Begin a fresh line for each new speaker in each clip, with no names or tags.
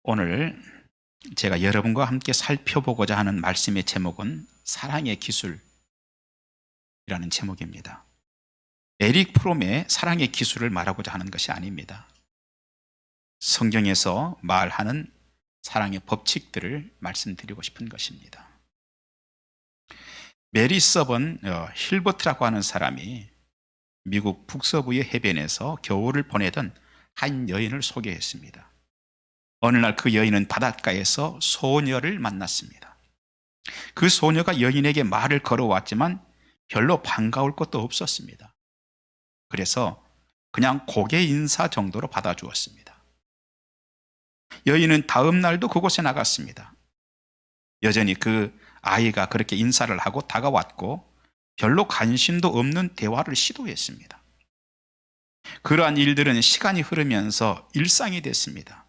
오늘 제가 여러분과 함께 살펴보고자 하는 말씀의 제목은 사랑의 기술이라는 제목입니다. 에릭 프롬의 사랑의 기술을 말하고자 하는 것이 아닙니다. 성경에서 말하는 사랑의 법칙들을 말씀드리고 싶은 것입니다. 메리 서번 힐버트라고 하는 사람이 미국 북서부의 해변에서 겨울을 보내던 한 여인을 소개했습니다. 어느 날 그 여인은 바닷가에서 소녀를 만났습니다. 그 소녀가 여인에게 말을 걸어왔지만 별로 반가울 것도 없었습니다. 그래서 그냥 고개 인사 정도로 받아주었습니다. 여인은 다음 날도 그곳에 나갔습니다. 여전히 그 아이가 그렇게 인사를 하고 다가왔고 별로 관심도 없는 대화를 시도했습니다. 그러한 일들은 시간이 흐르면서 일상이 됐습니다.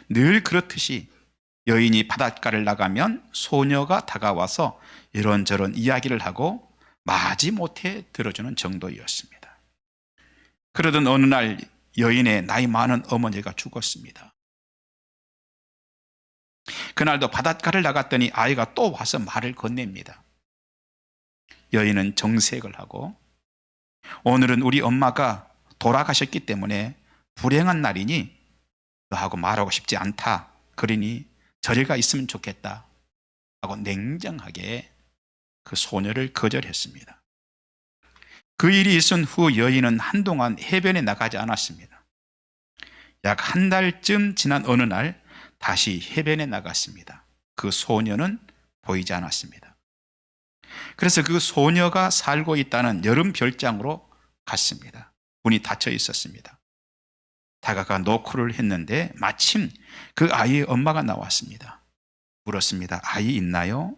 늘 그렇듯이 여인이 바닷가를 나가면 소녀가 다가와서 이런저런 이야기를 하고 마지못해 들어주는 정도였습니다. 그러던 어느 날 여인의 나이 많은 어머니가 죽었습니다. 그날도 바닷가를 나갔더니 아이가 또 와서 말을 건넵니다. 여인은 정색을 하고 오늘은 우리 엄마가 돌아가셨기 때문에 불행한 날이니 너하고 말하고 싶지 않다. 그러니 저리가 있으면 좋겠다 하고 냉정하게 그 소녀를 거절했습니다. 그 일이 있은 후 여인은 한동안 해변에 나가지 않았습니다. 약 한 달쯤 지난 어느 날 다시 해변에 나갔습니다. 그 소녀는 보이지 않았습니다. 그래서 그 소녀가 살고 있다는 여름 별장으로 갔습니다. 문이 닫혀 있었습니다. 다가가 노크를 했는데 마침 그 아이의 엄마가 나왔습니다. 물었습니다. 아이 있나요?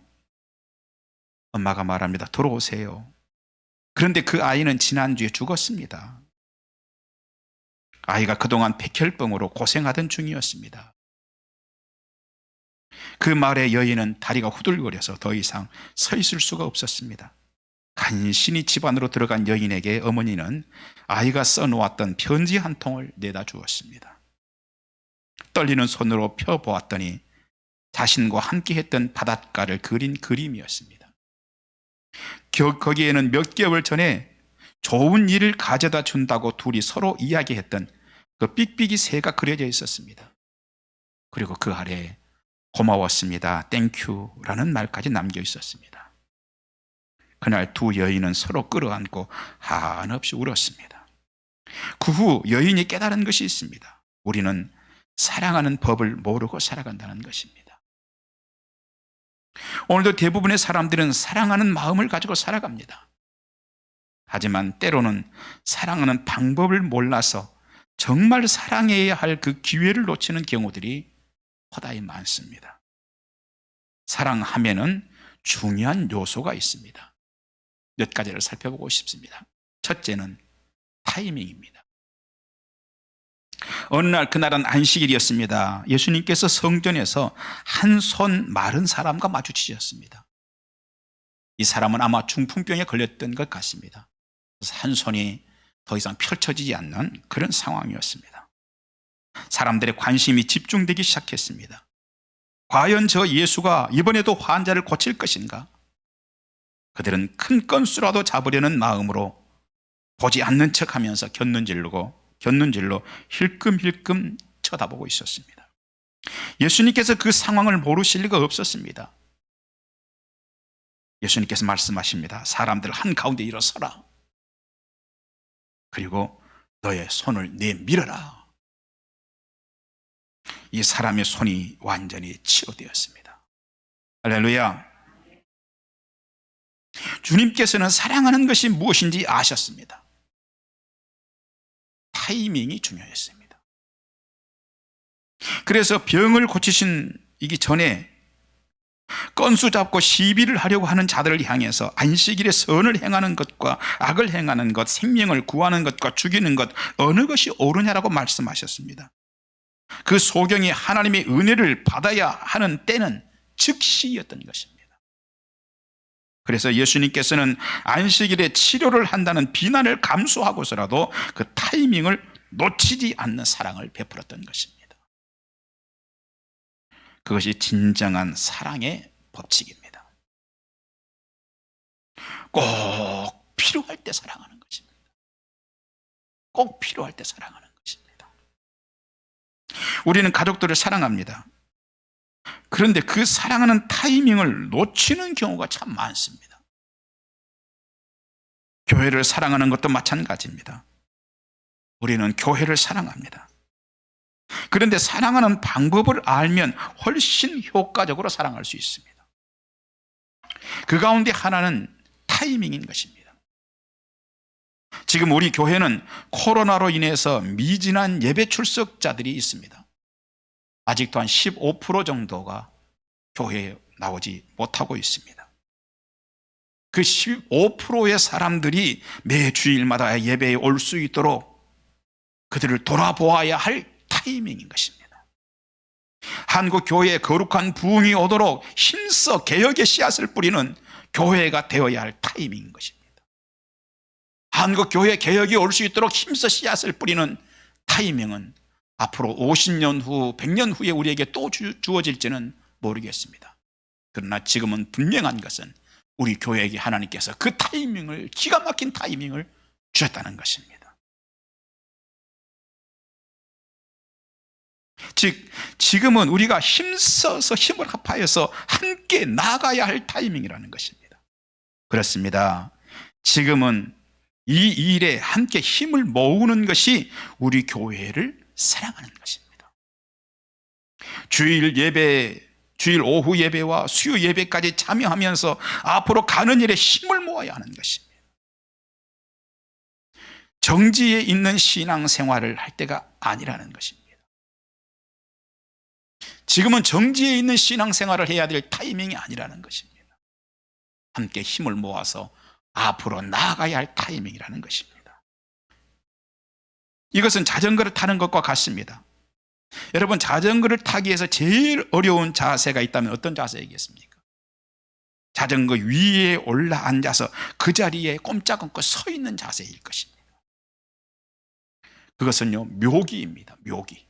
엄마가 말합니다. 들어오세요. 그런데 그 아이는 지난주에 죽었습니다. 아이가 그동안 백혈병으로 고생하던 중이었습니다. 그 말에 여인은 다리가 후들거려서 더 이상 서 있을 수가 없었습니다. 간신히 집 안으로 들어간 여인에게 어머니는 아이가 써놓았던 편지 한 통을 내다 주었습니다. 떨리는 손으로 펴보았더니 자신과 함께 했던 바닷가를 그린 그림이었습니다. 거기에는 몇 개월 전에 좋은 일을 가져다 준다고 둘이 서로 이야기했던 그 삑삑이 새가 그려져 있었습니다. 그리고 그 아래에 고마웠습니다, 땡큐라는 말까지 남겨 있었습니다. 그날 두 여인은 서로 끌어안고 한없이 울었습니다. 그 후 여인이 깨달은 것이 있습니다. 우리는 사랑하는 법을 모르고 살아간다는 것입니다. 오늘도 대부분의 사람들은 사랑하는 마음을 가지고 살아갑니다. 하지만 때로는 사랑하는 방법을 몰라서 정말 사랑해야 할 그 기회를 놓치는 경우들이 허다히 많습니다. 사랑하면은 중요한 요소가 있습니다. 몇 가지를 살펴보고 싶습니다. 첫째는 타이밍입니다. 어느 날 그날은 안식일이었습니다. 예수님께서 성전에서 한 손 마른 사람과 마주치셨습니다. 이 사람은 아마 중풍병에 걸렸던 것 같습니다. 그래서 한 손이 더 이상 펼쳐지지 않는 그런 상황이었습니다. 사람들의 관심이 집중되기 시작했습니다. 과연 저 예수가 이번에도 환자를 고칠 것인가? 그들은 큰 건수라도 잡으려는 마음으로 보지 않는 척하면서 곁눈질로 힐끔힐끔 쳐다보고 있었습니다. 예수님께서 그 상황을 모르실 리가 없었습니다. 예수님께서 말씀하십니다. 사람들 한가운데 일어서라. 그리고 너의 손을 내밀어라. 이 사람의 손이 완전히 치유되었습니다. 할렐루야. 주님께서는 사랑하는 것이 무엇인지 아셨습니다. 타이밍이 중요했습니다. 그래서 병을 고치시기 전에 건수 잡고 시비를 하려고 하는 자들을 향해서 안식일에 선을 행하는 것과 악을 행하는 것, 생명을 구하는 것과 죽이는 것 어느 것이 옳으냐라고 말씀하셨습니다. 그 소경이 하나님의 은혜를 받아야 하는 때는 즉시였던 것입니다. 그래서 예수님께서는 안식일에 치료를 한다는 비난을 감수하고서라도 그 타이밍을 놓치지 않는 사랑을 베풀었던 것입니다. 그것이 진정한 사랑의 법칙입니다. 꼭 필요할 때 사랑하는 것입니다. 꼭 필요할 때 사랑하는 것입니다. 우리는 가족들을 사랑합니다. 그런데 그 사랑하는 타이밍을 놓치는 경우가 참 많습니다. 교회를 사랑하는 것도 마찬가지입니다. 우리는 교회를 사랑합니다. 그런데 사랑하는 방법을 알면 훨씬 효과적으로 사랑할 수 있습니다. 그 가운데 하나는 타이밍인 것입니다. 지금 우리 교회는 코로나로 인해서 미진한 예배 출석자들이 있습니다. 아직도 한 15% 정도가 교회에 나오지 못하고 있습니다. 그 15%의 사람들이 매 주일마다 예배에 올 수 있도록 그들을 돌아보아야 할 타이밍인 것입니다. 한국 교회에 거룩한 부흥이 오도록 힘써 개혁의 씨앗을 뿌리는 교회가 되어야 할 타이밍인 것입니다. 한국 교회 개혁이 올 수 있도록 힘써 씨앗을 뿌리는 타이밍은 앞으로 50년 후, 100년 후에 우리에게 또 주어질지는 모르겠습니다. 그러나 지금은 분명한 것은 우리 교회에게 하나님께서 그 타이밍을, 기가 막힌 타이밍을 주셨다는 것입니다. 즉 지금은 우리가 힘써서 힘을 합하여서 함께 나가야 할 타이밍이라는 것입니다. 그렇습니다. 지금은 이 일에 함께 힘을 모으는 것이 우리 교회를 사랑하는 것입니다. 주일 예배, 주일 오후 예배와 수요 예배까지 참여하면서 앞으로 가는 일에 힘을 모아야 하는 것입니다. 정지에 있는 신앙생활을 할 때가 아니라는 것입니다. 지금은 정지에 있는 신앙생활을 해야 될 타이밍이 아니라는 것입니다. 함께 힘을 모아서 앞으로 나아가야 할 타이밍이라는 것입니다. 이것은 자전거를 타는 것과 같습니다. 여러분, 자전거를 타기 위해서 제일 어려운 자세가 있다면 어떤 자세이겠습니까? 자전거 위에 올라 앉아서 그 자리에 꼼짝 않고 서 있는 자세일 것입니다. 그것은요, 묘기입니다. 묘기.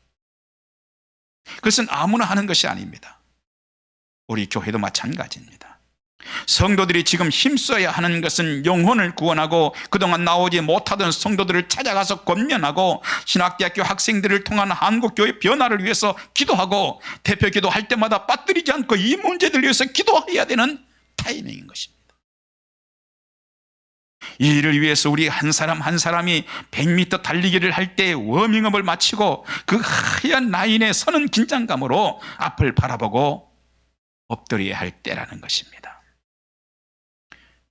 그것은 아무나 하는 것이 아닙니다. 우리 교회도 마찬가지입니다. 성도들이 지금 힘써야 하는 것은 영혼을 구원하고 그동안 나오지 못하던 성도들을 찾아가서 권면하고 신학대학교 학생들을 통한 한국교회 변화를 위해서 기도하고 대표 기도할 때마다 빠뜨리지 않고 이 문제들을 위해서 기도해야 되는 타이밍인 것입니다. 이 일을 위해서 우리 한 사람 한 사람이 100m 달리기를 할 때 워밍업을 마치고 그 하얀 라인에 서는 긴장감으로 앞을 바라보고 엎드려야 할 때라는 것입니다.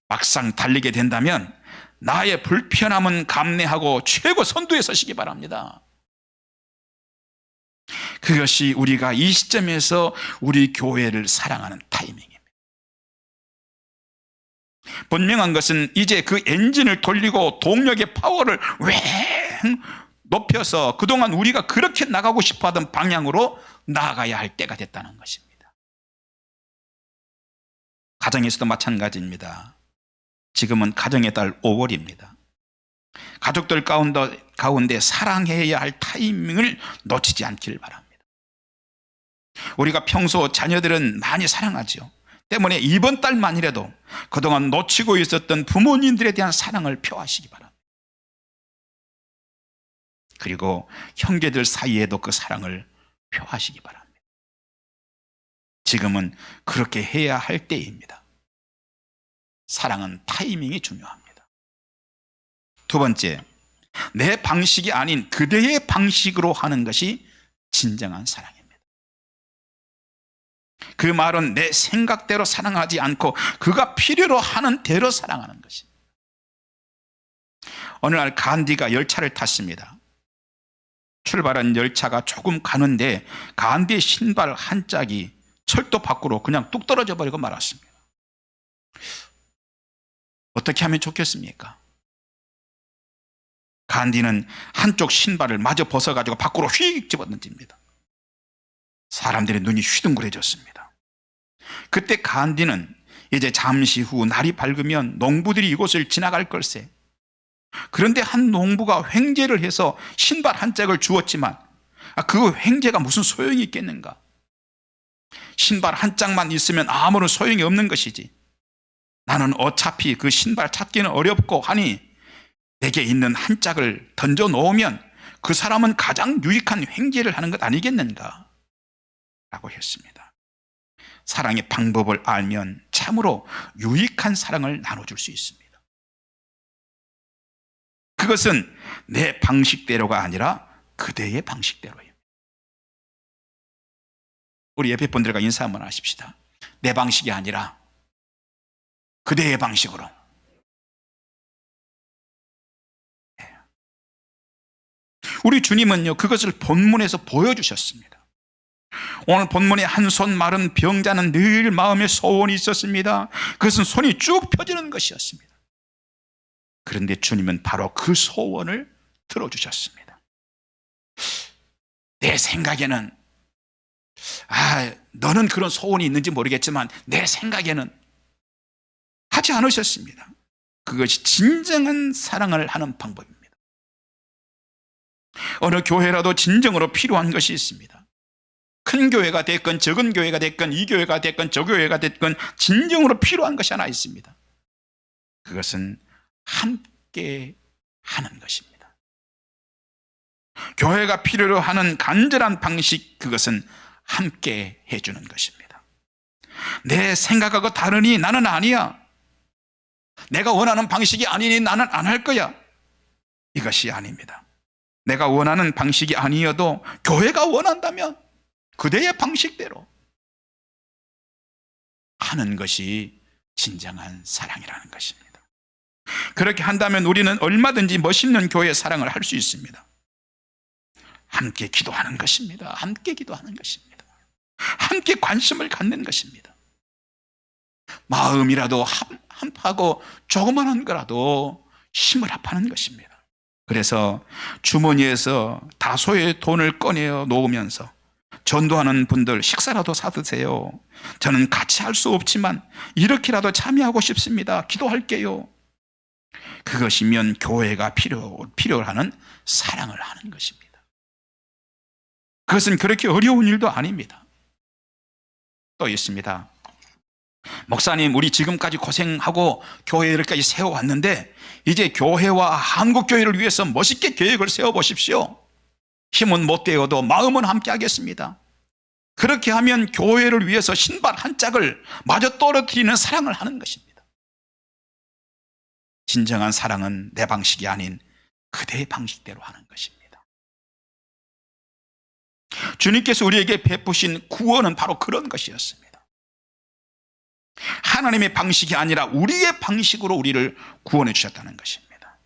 막상 달리게 된다면 나의 불편함은 감내하고 최고 선두에 서시기 바랍니다. 그것이 우리가 이 시점에서 우리 교회를 사랑하는 타이밍입니다. 분명한 것은 이제 그 엔진을 돌리고 동력의 파워를 왱 높여서 그동안 우리가 그렇게 나가고 싶어하던 방향으로 나아가야 할 때가 됐다는 것입니다. 가정에서도 마찬가지입니다. 지금은 가정의 달 5월입니다. 가족들 가운데 사랑해야 할 타이밍을 놓치지 않기를 바랍니다. 우리가 평소 자녀들은 많이 사랑하죠. 때문에 이번 달만이라도 그동안 놓치고 있었던 부모님들에 대한 사랑을 표하시기 바랍니다. 그리고 형제들 사이에도 그 사랑을 표하시기 바랍니다. 지금은 그렇게 해야 할 때입니다. 사랑은 타이밍이 중요합니다. 두 번째, 내 방식이 아닌 그대의 방식으로 하는 것이 진정한 사랑입니다. 그 말은 내 생각대로 사랑하지 않고 그가 필요로 하는 대로 사랑하는 것입니다. 어느 날 간디가 열차를 탔습니다. 출발한 열차가 조금 가는데 간디의 신발 한 짝이 철도 밖으로 그냥 뚝 떨어져 버리고 말았습니다. 어떻게 하면 좋겠습니까? 간디는 한쪽 신발을 마저 벗어가지고 밖으로 휙 집어던집니다. 사람들의 눈이 휘둥그레졌습니다. 그때 간디는 이제 잠시 후 날이 밝으면 농부들이 이곳을 지나갈 걸세. 그런데 한 농부가 횡재를 해서 신발 한 짝을 주었지만 그 횡재가 무슨 소용이 있겠는가? 신발 한 짝만 있으면 아무런 소용이 없는 것이지, 나는 어차피 그 신발 찾기는 어렵고 하니 내게 있는 한 짝을 던져 놓으면 그 사람은 가장 유익한 횡재를 하는 것 아니겠는가 라고 했습니다. 사랑의 방법을 알면 참으로 유익한 사랑을 나눠줄 수 있습니다. 그것은 내 방식대로가 아니라 그대의 방식대로예요. 우리 옆에 분들과 인사 한번 하십시다. 내 방식이 아니라 그대의 방식으로. 우리 주님은요, 그것을 본문에서 보여주셨습니다. 오늘 본문에 한 손 마른 병자는 늘 마음에 소원이 있었습니다. 그것은 손이 쭉 펴지는 것이었습니다. 그런데 주님은 바로 그 소원을 들어주셨습니다. 내 생각에는 너는 그런 소원이 있는지 모르겠지만 내 생각에는 하지 않으셨습니다. 그것이 진정한 사랑을 하는 방법입니다. 어느 교회라도 진정으로 필요한 것이 있습니다. 큰 교회가 됐건 적은 교회가 됐건 이 교회가 됐건 저 교회가 됐건 진정으로 필요한 것이 하나 있습니다. 그것은 함께 하는 것입니다. 교회가 필요로 하는 간절한 방식, 그것은 함께 해주는 것입니다. 내 생각하고 다르니 나는 아니야, 내가 원하는 방식이 아니니 나는 안 할 거야, 이것이 아닙니다. 내가 원하는 방식이 아니어도 교회가 원한다면 그대의 방식대로 하는 것이 진정한 사랑이라는 것입니다. 그렇게 한다면 우리는 얼마든지 멋있는 교회 사랑을 할 수 있습니다. 함께 기도하는 것입니다. 함께 기도하는 것입니다. 함께 관심을 갖는 것입니다. 마음이라도 합하고 조그만한 거라도 힘을 합하는 것입니다. 그래서 주머니에서 다소의 돈을 꺼내어 놓으면서 전도하는 분들 식사라도 사드세요. 저는 같이 할 수 없지만 이렇게라도 참여하고 싶습니다. 기도할게요. 그것이면 교회가 필요하는 사랑을 하는 것입니다. 그것은 그렇게 어려운 일도 아닙니다. 또 있습니다. 목사님, 우리 지금까지 고생하고 교회를까지 세워왔는데 이제 교회와 한국교회를 위해서 멋있게 계획을 세워보십시오. 힘은 못 되어도 마음은 함께 하겠습니다. 그렇게 하면 교회를 위해서 신발 한 짝을 마저 떨어뜨리는 사랑을 하는 것입니다. 진정한 사랑은 내 방식이 아닌 그대의 방식대로 하는 것입니다. 주님께서 우리에게 베푸신 구원은 바로 그런 것이었습니다. 하나님의 방식이 아니라 우리의 방식으로 우리를 구원해 주셨다는 것입니다.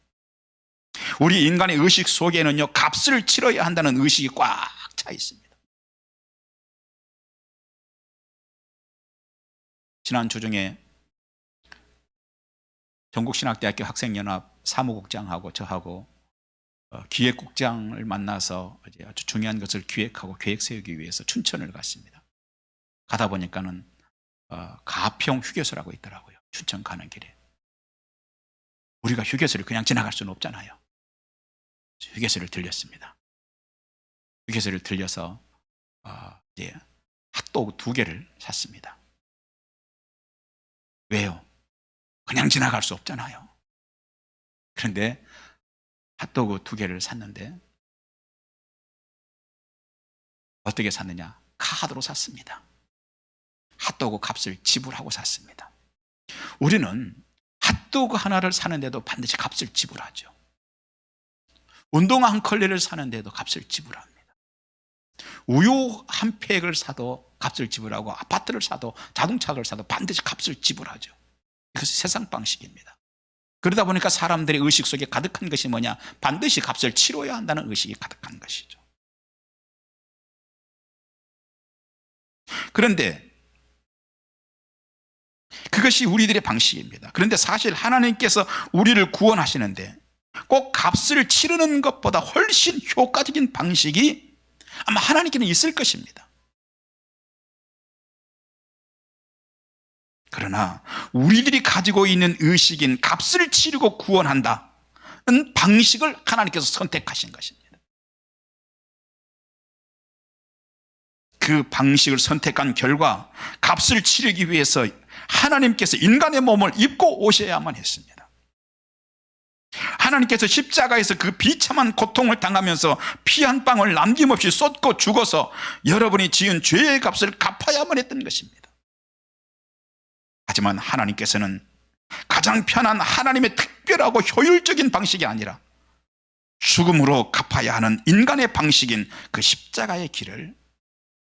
우리 인간의 의식 속에는요, 값을 치러야 한다는 의식이 꽉 차 있습니다. 지난주 중에 전국신학대학교 학생연합 사무국장하고 저하고 기획국장을 만나서 아주 중요한 것을 기획하고 계획 세우기 위해서 춘천을 갔습니다. 가다 보니까는 가평 휴게소라고 있더라고요. 춘천 가는 길에. 우리가 휴게소를 그냥 지나갈 수는 없잖아요. 휴게소를 들렸습니다. 휴게소를 들려서 이제 핫도그 2개를 샀습니다. 왜요? 그냥 지나갈 수 없잖아요. 그런데 핫도그 2개를 샀는데 어떻게 샀느냐? 카드로 샀습니다. 핫도그 값을 지불하고 샀습니다. 우리는 핫도그 하나를 사는데도 반드시 값을 지불하죠. 운동화 한 컬레를 사는데도 값을 지불합니다. 우유 한 팩을 사도 값을 지불하고 아파트를 사도 자동차를 사도 반드시 값을 지불하죠. 그것이 세상 방식입니다. 그러다 보니까 사람들의 의식 속에 가득한 것이 뭐냐? 반드시 값을 치러야 한다는 의식이 가득한 것이죠. 그런데 그것이 우리들의 방식입니다. 그런데 사실 하나님께서 우리를 구원하시는데 꼭 값을 치르는 것보다 훨씬 효과적인 방식이 아마 하나님께는 있을 것입니다. 그러나 우리들이 가지고 있는 의식인 값을 치르고 구원한다는 방식을 하나님께서 선택하신 것입니다. 그 방식을 선택한 결과 값을 치르기 위해서 하나님께서 인간의 몸을 입고 오셔야만 했습니다. 하나님께서 십자가에서 그 비참한 고통을 당하면서 피 한 방울 남김없이 쏟고 죽어서 여러분이 지은 죄의 값을 갚아야만 했던 것입니다. 하지만 하나님께서는 가장 편한 하나님의 특별하고 효율적인 방식이 아니라 죽음으로 갚아야 하는 인간의 방식인 그 십자가의 길을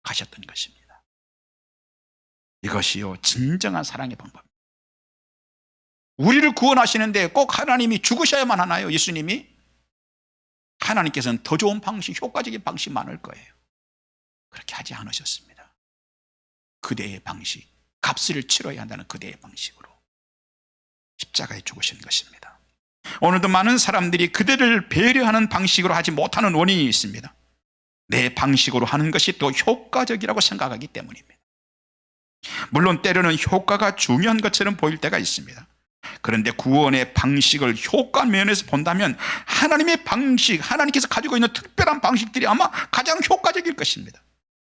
가셨던 것입니다. 이것이요 진정한 사랑의 방법입니다. 우리를 구원하시는데 꼭 하나님이 죽으셔야만 하나요? 예수님이? 하나님께서는 더 좋은 방식, 효과적인 방식이 많을 거예요. 그렇게 하지 않으셨습니다. 그대의 방식, 값을 치러야 한다는 그대의 방식으로 십자가에 죽으신 것입니다. 오늘도 많은 사람들이 그대를 배려하는 방식으로 하지 못하는 원인이 있습니다. 내 방식으로 하는 것이 또 효과적이라고 생각하기 때문입니다. 물론 때로는 효과가 중요한 것처럼 보일 때가 있습니다. 그런데 구원의 방식을 효과 면에서 본다면 하나님의 방식, 하나님께서 가지고 있는 특별한 방식들이 아마 가장 효과적일 것입니다.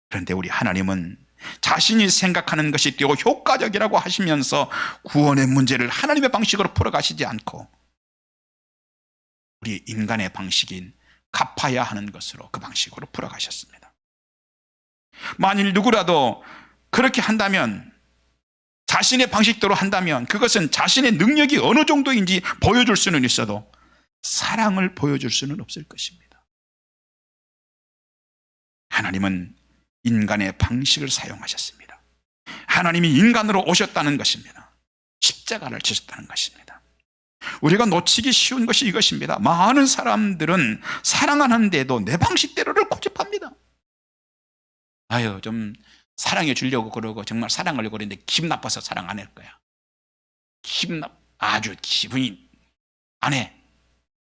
그런데 우리 하나님은 자신이 생각하는 것이 또 효과적이라고 하시면서 구원의 문제를 하나님의 방식으로 풀어가시지 않고 우리 인간의 방식인 갚아야 하는 것으로 그 방식으로 풀어가셨습니다. 만일 누구라도 그렇게 한다면, 자신의 방식대로 한다면 그것은 자신의 능력이 어느 정도인지 보여줄 수는 있어도 사랑을 보여줄 수는 없을 것입니다. 하나님은 인간의 방식을 사용하셨습니다. 하나님이 인간으로 오셨다는 것입니다. 십자가를 지셨다는 것입니다. 우리가 놓치기 쉬운 것이 이것입니다. 많은 사람들은 사랑하는데도 내 방식대로를 고집합니다. 아유, 좀 사랑해 주려고 그러고 정말 사랑하려고 그러는데 기분 나빠서 사랑 안 할 거야. 아주 기분이 안 해.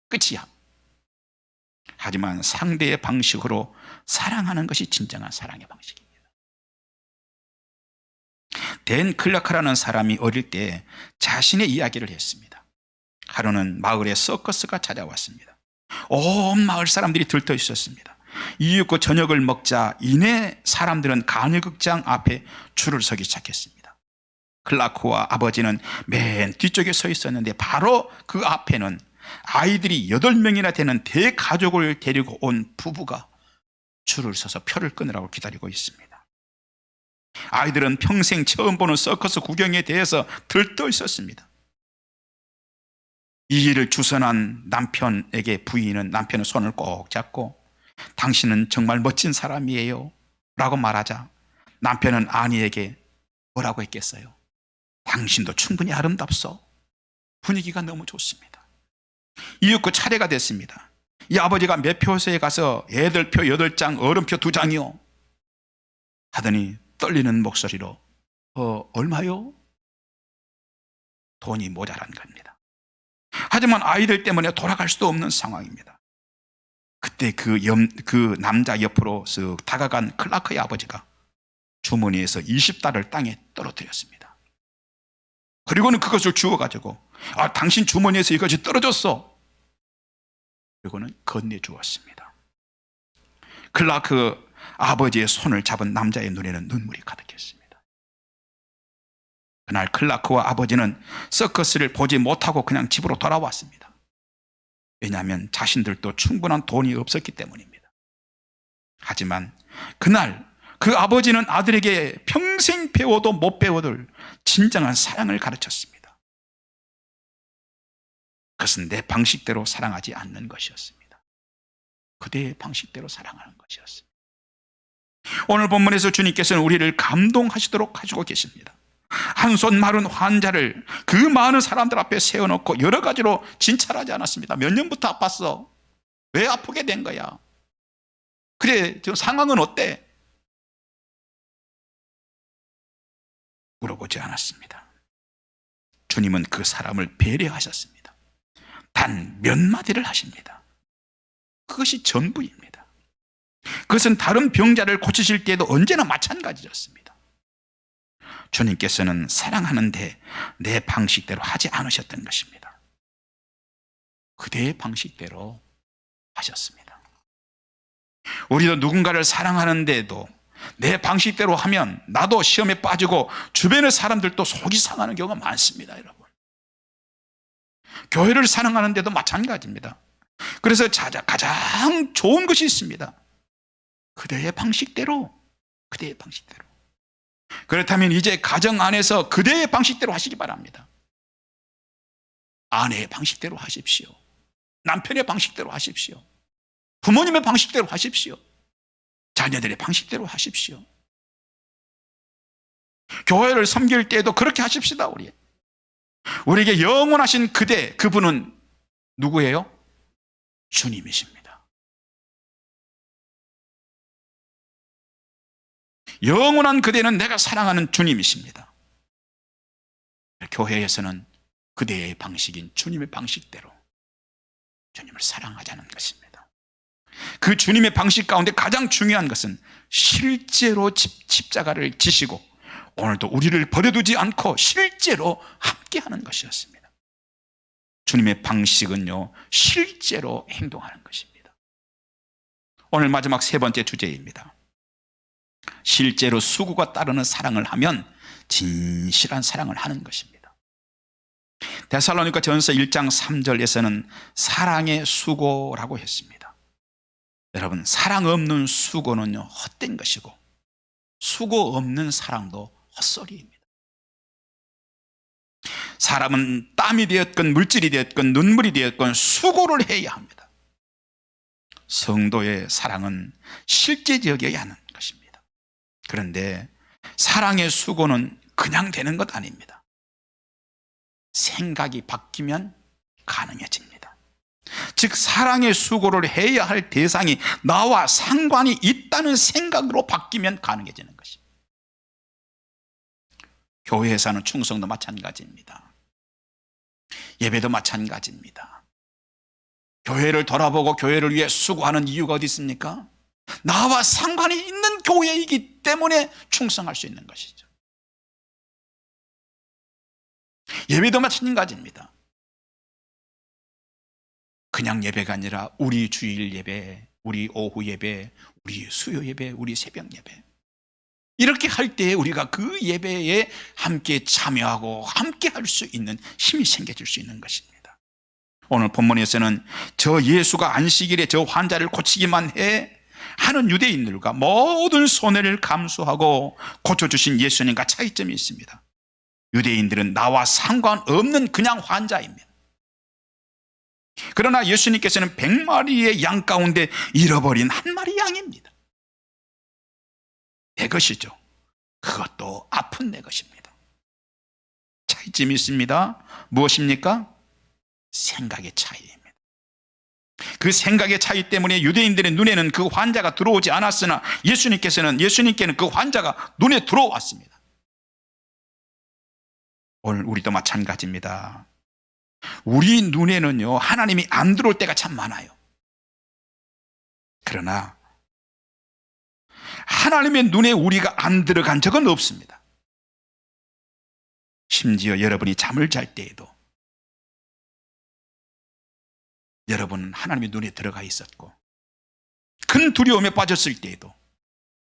끝이야. 하지만 상대의 방식으로 사랑하는 것이 진정한 사랑의 방식입니다. 댄 클라크라는 사람이 어릴 때 자신의 이야기를 했습니다. 하루는 마을에 서커스가 찾아왔습니다. 온 마을 사람들이 들떠 있었습니다. 이윽고 저녁을 먹자 이내 사람들은 간헐극장 앞에 줄을 서기 시작했습니다. 클라크와 아버지는 맨 뒤쪽에 서 있었는데 바로 그 앞에는 아이들이 8명이나 되는 대가족을 데리고 온 부부가 줄을 서서 표를 끊으라고 기다리고 있습니다. 아이들은 평생 처음 보는 서커스 구경에 대해서 들떠 있었습니다. 이 일을 주선한 남편에게 부인은 남편의 손을 꼭 잡고 당신은 정말 멋진 사람이에요 라고 말하자 남편은 아내에게 뭐라고 했겠어요? 당신도 충분히 아름답소. 분위기가 너무 좋습니다. 이윽고 차례가 됐습니다. 이 아버지가 매표소에 가서 애들 표 8장, 어른표 2장이요 하더니 떨리는 목소리로 얼마요? 돈이 모자란 겁니다. 하지만 아이들 때문에 돌아갈 수도 없는 상황입니다. 그때 그 남자 옆으로 쓱 다가간 클라크의 아버지가 주머니에서 20달러를 땅에 떨어뜨렸습니다. 그리고는 그것을 주워가지고 당신 주머니에서 이것이 떨어졌어. 그리고는 건네주었습니다. 클라크 아버지의 손을 잡은 남자의 눈에는 눈물이 가득했습니다. 그날 클라크와 아버지는 서커스를 보지 못하고 그냥 집으로 돌아왔습니다. 왜냐하면 자신들도 충분한 돈이 없었기 때문입니다. 하지만 그날 그 아버지는 아들에게 평생 배워도 못 배워둘 진정한 사랑을 가르쳤습니다. 그것은 내 방식대로 사랑하지 않는 것이었습니다. 그대의 방식대로 사랑하는 것이었습니다. 오늘 본문에서 주님께서는 우리를 감동하시도록 하시고 계십니다. 한 손 마른 환자를 그 많은 사람들 앞에 세워놓고 여러 가지로 진찰하지 않았습니다. 몇 년부터 아팠어? 왜 아프게 된 거야? 그래, 지금 상황은 어때? 물어보지 않았습니다. 주님은 그 사람을 배려하셨습니다. 단 몇 마디를 하십니다. 그것이 전부입니다. 그것은 다른 병자를 고치실 때에도 언제나 마찬가지였습니다. 주님께서는 사랑하는데 내 방식대로 하지 않으셨던 것입니다. 그대의 방식대로 하셨습니다. 우리도 누군가를 사랑하는데도 내 방식대로 하면 나도 시험에 빠지고 주변의 사람들도 속이 상하는 경우가 많습니다, 여러분. 교회를 사랑하는데도 마찬가지입니다. 그래서 가장 좋은 것이 있습니다. 그대의 방식대로. 그렇다면 이제 가정 안에서 그대의 방식대로 하시기 바랍니다. 아내의 방식대로 하십시오. 남편의 방식대로 하십시오. 부모님의 방식대로 하십시오. 자녀들의 방식대로 하십시오. 교회를 섬길 때에도 그렇게 하십시다. 우리에게 영원하신 그분은 누구예요? 주님이십니다. 영원한 그대는 내가 사랑하는 주님이십니다. 교회에서는 그대의 방식인 주님의 방식대로 주님을 사랑하자는 것입니다. 그 주님의 방식 가운데 가장 중요한 것은 실제로 십자가를 지시고 오늘도 우리를 버려두지 않고 실제로 함께하는 것이었습니다. 주님의 방식은요, 실제로 행동하는 것입니다. 오늘 마지막 세 번째 주제입니다. 실제로 수고가 따르는 사랑을 하면 진실한 사랑을 하는 것입니다. 데살로니가 전서 1장 3절에서는 사랑의 수고라고 했습니다. 여러분, 사랑 없는 수고는요, 헛된 것이고 수고 없는 사랑도 헛소리입니다. 사람은 땀이 되었건 물질이 되었건 눈물이 되었건 수고를 해야 합니다. 성도의 사랑은 실제적이어야 하는 것입니다. 그런데 사랑의 수고는 그냥 되는 것 아닙니다. 생각이 바뀌면 가능해집니다. 즉 사랑의 수고를 해야 할 대상이 나와 상관이 있다는 생각으로 바뀌면 가능해지는 것입니다. 교회에서 하는 충성도 마찬가지입니다. 예배도 마찬가지입니다. 교회를 돌아보고 교회를 위해 수고하는 이유가 어디 있습니까? 나와 상관이 있는 교회이기 때문에 충성할 수 있는 것이죠. 예배도 마찬가지입니다. 그냥 예배가 아니라 우리 주일 예배, 우리 오후 예배, 우리 수요 예배, 우리 새벽 예배, 이렇게 할 때 우리가 그 예배에 함께 참여하고 함께 할 수 있는 힘이 생겨질 수 있는 것입니다. 오늘 본문에서는 저 예수가 안식일에 저 환자를 고치기만 해 하는 유대인들과 모든 손해를 감수하고 고쳐주신 예수님과 차이점이 있습니다. 유대인들은 나와 상관없는 그냥 환자입니다. 그러나 예수님께서는 100마리의 양 가운데 잃어버린 한 마리 양입니다. 내 것이죠. 그것도 아픈 내 것입니다. 차이점이 있습니다. 무엇입니까? 생각의 차이입니다. 그 생각의 차이 때문에 유대인들의 눈에는 그 환자가 들어오지 않았으나 예수님께는 그 환자가 눈에 들어왔습니다. 오늘 우리도 마찬가지입니다. 우리 눈에는요, 하나님이 안 들어올 때가 참 많아요. 그러나 하나님의 눈에 우리가 안 들어간 적은 없습니다. 심지어 여러분이 잠을 잘 때에도 여러분은 하나님의 눈에 들어가 있었고, 큰 두려움에 빠졌을 때에도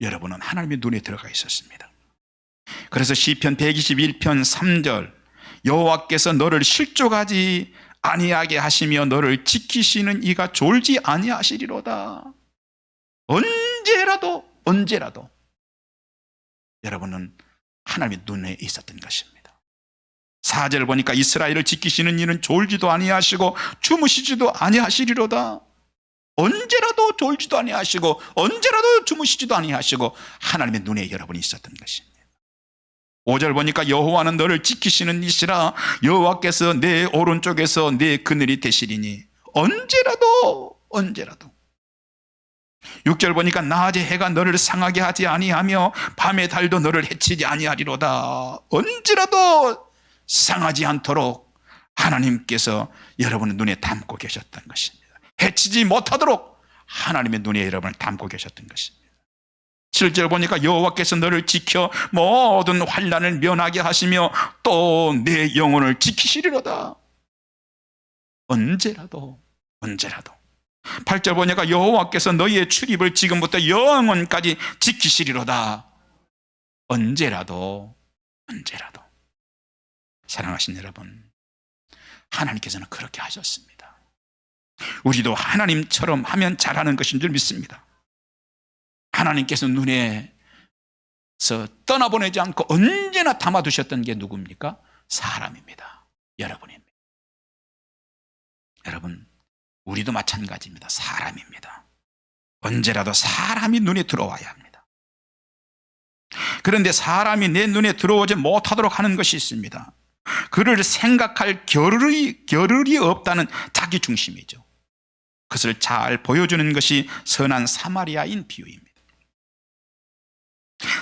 여러분은 하나님의 눈에 들어가 있었습니다. 그래서 시편 121편 3절, 여호와께서 너를 실족하지 아니하게 하시며 너를 지키시는 이가 졸지 아니하시리로다. 언제라도 여러분은 하나님의 눈에 있었던 것입니다. 4절 보니까 이스라엘을 지키시는 이는 졸지도 아니하시고 주무시지도 아니하시리로다. 언제라도 졸지도 아니하시고 언제라도 주무시지도 아니하시고 하나님의 눈에 여러분이 있었던 것입니다. 5절 보니까 여호와는 너를 지키시는 이시라. 여호와께서 내 오른쪽에서 내 그늘이 되시리니 언제라도 6절 보니까 낮에 해가 너를 상하게 하지 아니하며 밤의 달도 너를 해치지 아니하리로다. 언제라도 상하지 않도록 하나님께서 여러분의 눈에 담고 계셨던 것입니다. 해치지 못하도록 하나님의 눈에 여러분을 담고 계셨던 것입니다. 7절 보니까 여호와께서 너를 지켜 모든 환난을 면하게 하시며 또 내 영혼을 지키시리로다. 언제라도 8절 보니까 여호와께서 너희의 출입을 지금부터 영원까지 지키시리로다. 언제라도. 사랑하신 여러분, 하나님께서는 그렇게 하셨습니다. 우리도 하나님처럼 하면 잘하는 것인 줄 믿습니다. 하나님께서 눈에서 떠나보내지 않고 언제나 담아두셨던 게 누굽니까? 사람입니다. 여러분입니다. 여러분, 우리도 마찬가지입니다. 사람입니다. 언제라도 사람이 눈에 들어와야 합니다. 그런데 사람이 내 눈에 들어오지 못하도록 하는 것이 있습니다. 그를 생각할 겨를이 없다는 자기중심이죠. 그것을 잘 보여주는 것이 선한 사마리아인 비유입니다.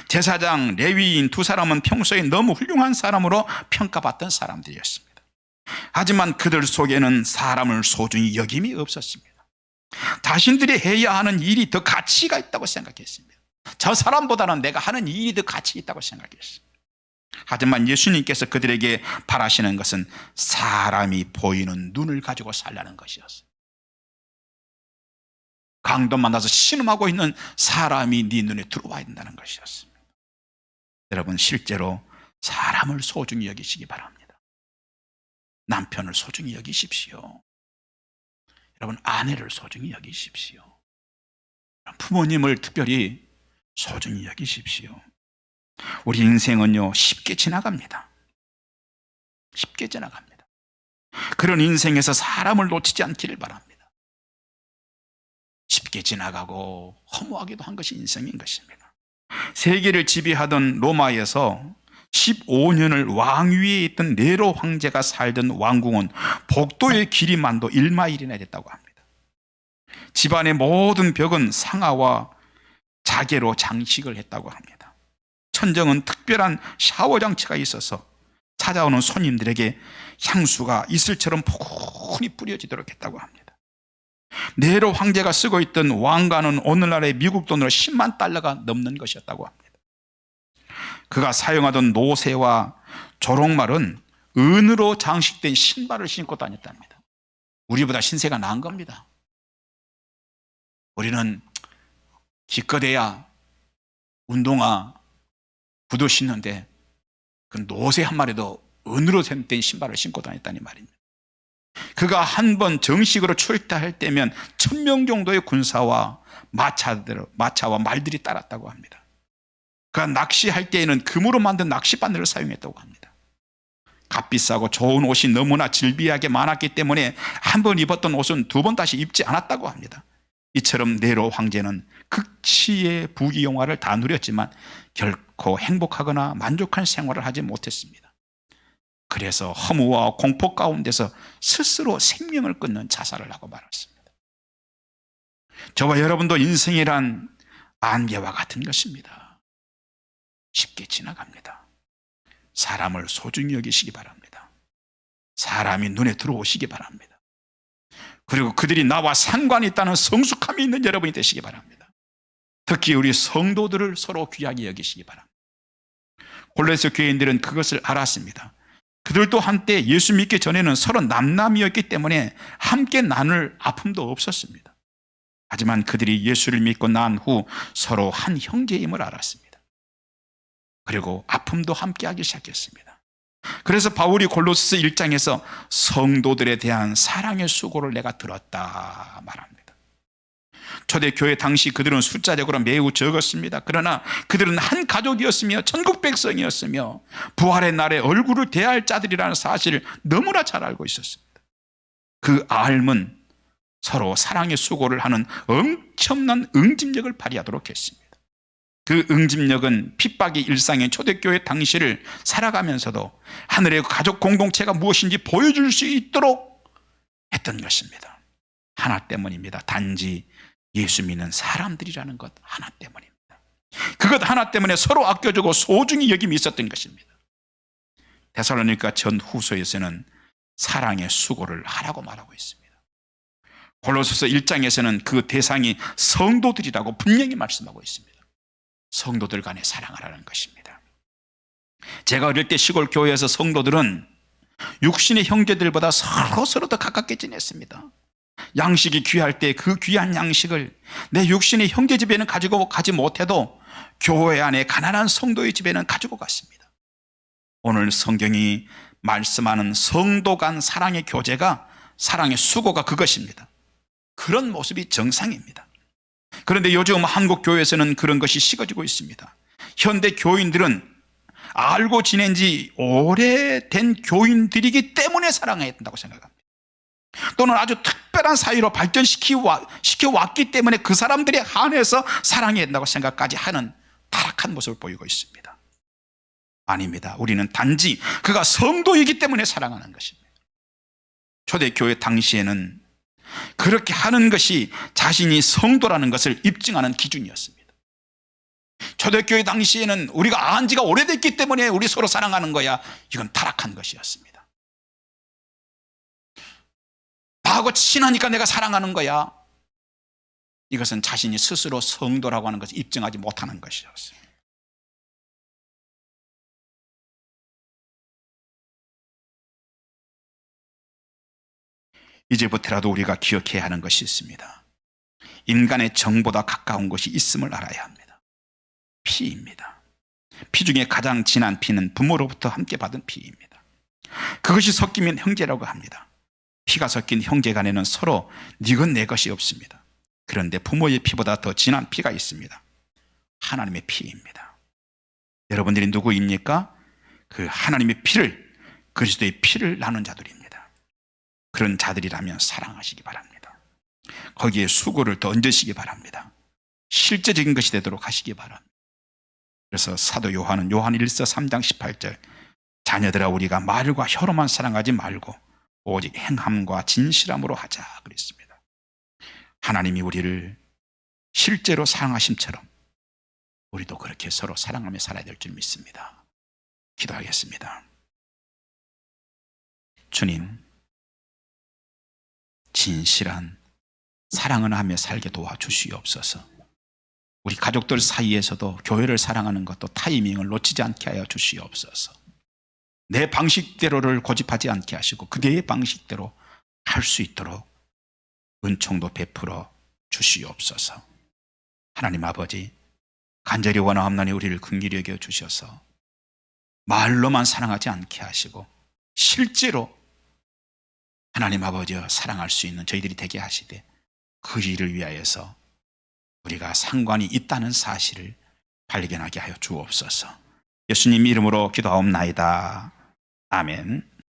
제사장, 레위인 두 사람은 평소에 너무 훌륭한 사람으로 평가받던 사람들이었습니다. 하지만 그들 속에는 사람을 소중히 여김이 없었습니다. 자신들이 해야 하는 일이 더 가치가 있다고 생각했습니다. 저 사람보다는 내가 하는 일이 더 가치 있다고 생각했습니다. 하지만 예수님께서 그들에게 바라시는 것은 사람이 보이는 눈을 가지고 살라는 것이었어요. 강도 만나서 신음하고 있는 사람이 네 눈에 들어와야 된다는 것이었습니다. 여러분, 실제로 사람을 소중히 여기시기 바랍니다. 남편을 소중히 여기십시오. 여러분, 아내를 소중히 여기십시오. 부모님을 특별히 소중히 여기십시오. 우리 인생은요, 쉽게 지나갑니다. 쉽게 지나갑니다. 그런 인생에서 사람을 놓치지 않기를 바랍니다. 쉽게 지나가고 허무하기도 한 것이 인생인 것입니다. 세계를 지배하던 로마에서 15년을 왕위에 있던 네로 황제가 살던 왕궁은 복도의 길이만도 1마일이나 됐다고 합니다. 집안의 모든 벽은 상아와 자개로 장식을 했다고 합니다. 천정은 특별한 샤워 장치가 있어서 찾아오는 손님들에게 향수가 이슬처럼 포근히 뿌려지도록 했다고 합니다. 네로 황제가 쓰고 있던 왕관은 오늘날의 미국 돈으로 10만 달러가 넘는 것이었다고 합니다. 그가 사용하던 노새와 조롱말은 은으로 장식된 신발을 신고 다녔답니다. 우리보다 신세가 나은 겁니다. 우리는 기껏해야 운동화, 구두 신는데 그 노새 한 마리도 은으로 된 신발을 신고 다녔다니 말입니다. 그가 한 번 정식으로 출타할 때면 1000명 정도의 군사와 마차와 말들이 따랐다고 합니다. 그가 낚시할 때에는 금으로 만든 낚시바늘을 사용했다고 합니다. 값비싸고 좋은 옷이 너무나 질비하게 많았기 때문에 한 번 입었던 옷은 두 번 다시 입지 않았다고 합니다. 이처럼 네로 황제는 극치의 부귀영화를 다 누렸지만 결코 행복하거나 만족한 생활을 하지 못했습니다. 그래서 허무와 공포 가운데서 스스로 생명을 끊는 자살을 하고 말았습니다. 저와 여러분도 인생이란 안개와 같은 것입니다. 쉽게 지나갑니다. 사람을 소중히 여기시기 바랍니다. 사람이 눈에 들어오시기 바랍니다. 그리고 그들이 나와 상관이 있다는 성숙함이 있는 여러분이 되시기 바랍니다. 특히 우리 성도들을 서로 귀하게 여기시기 바랍니다. 골로새 교인들은 그것을 알았습니다. 그들도 한때 예수 믿기 전에는 서로 남남이었기 때문에 함께 나눌 아픔도 없었습니다. 하지만 그들이 예수를 믿고 난 후 서로 한 형제임을 알았습니다. 그리고 아픔도 함께하기 시작했습니다. 그래서 바울이 골로새 1장에서 성도들에 대한 사랑의 수고를 내가 들었다 말합니다. 초대교회 당시 그들은 숫자적으로 매우 적었습니다. 그러나 그들은 한 가족이었으며 천국 백성이었으며 부활의 날에 얼굴을 대할 자들이라는 사실을 너무나 잘 알고 있었습니다. 그 알은 서로 사랑의 수고를 하는 엄청난 응집력을 발휘하도록 했습니다. 그 응집력은 핍박의 일상인 초대교회 당시를 살아가면서도 하늘의 가족 공동체가 무엇인지 보여줄 수 있도록 했던 것입니다. 하나 때문입니다. 단지 예수 믿는 사람들이라는 것 하나 때문입니다. 그것 하나 때문에 서로 아껴주고 소중히 여김이 있었던 것입니다. 데살로니가 전후서에서는 사랑의 수고를 하라고 말하고 있습니다. 골로새서 1장에서는 그 대상이 성도들이라고 분명히 말씀하고 있습니다. 성도들 간에 사랑하라는 것입니다. 제가 어릴 때 시골 교회에서 성도들은 육신의 형제들보다 서로 더 가깝게 지냈습니다. 양식이 귀할 때 그 귀한 양식을 내 육신의 형제 집에는 가지고 가지 못해도 교회 안에 가난한 성도의 집에는 가지고 갔습니다. 오늘 성경이 말씀하는 성도 간 사랑의 교제가, 사랑의 수고가 그것입니다. 그런 모습이 정상입니다. 그런데 요즘 한국 교회에서는 그런 것이 식어지고 있습니다. 현대 교인들은 알고 지낸 지 오래된 교인들이기 때문에 사랑해야 된다고 생각합니다. 또는 아주 특별한 사이로 발전시켜왔기 때문에 그 사람들에 한해서 사랑해야 된다고 생각까지 하는 타락한 모습을 보이고 있습니다. 아닙니다. 우리는 단지 그가 성도이기 때문에 사랑하는 것입니다. 초대교회 당시에는 그렇게 하는 것이 자신이 성도라는 것을 입증하는 기준이었습니다. 초대교회 당시에는 우리가 안 지가 오래됐기 때문에 우리 서로 사랑하는 거야, 이건 타락한 것이었습니다. 나하고 친하니까 내가 사랑하는 거야, 이것은 자신이 스스로 성도라고 하는 것을 입증하지 못하는 것이었습니다. 이제부터라도 우리가 기억해야 하는 것이 있습니다. 인간의 정보다 가까운 것이 있음을 알아야 합니다. 피입니다. 피 중에 가장 진한 피는 부모로부터 함께 받은 피입니다. 그것이 섞이면 형제라고 합니다. 피가 섞인 형제 간에는 서로 네것 내 것이 없습니다. 그런데 부모의 피보다 더 진한 피가 있습니다. 하나님의 피입니다. 여러분들이 누구입니까? 그 하나님의 피를, 그리스도의 피를 나눈 자들입니다. 그런 자들이라면 사랑하시기 바랍니다. 거기에 수고를 더 얹으시기 바랍니다. 실제적인 것이 되도록 하시기 바랍니다. 그래서 사도 요한은 요한 1서 3장 18절, 자녀들아 우리가 말과 혀로만 사랑하지 말고 오직 행함과 진실함으로 하자 그랬습니다. 하나님이 우리를 실제로 사랑하심처럼 우리도 그렇게 서로 사랑하며 살아야 될 줄 믿습니다. 기도하겠습니다. 주님, 진실한 사랑을 하며 살게 도와주시옵소서. 우리 가족들 사이에서도 교회를 사랑하는 것도 타이밍을 놓치지 않게 하여 주시옵소서. 내 방식대로를 고집하지 않게 하시고 그대의 방식대로 할 수 있도록 은총도 베풀어 주시옵소서. 하나님 아버지, 간절히 원하옵나니 우리를 긍휼히 여겨 주셔서 말로만 사랑하지 않게 하시고 실제로 하나님 아버지여 사랑할 수 있는 저희들이 되게 하시되, 그 일을 위하여서 우리가 상관이 있다는 사실을 발견하게 하여 주옵소서. 예수님 이름으로 기도하옵나이다. 아멘.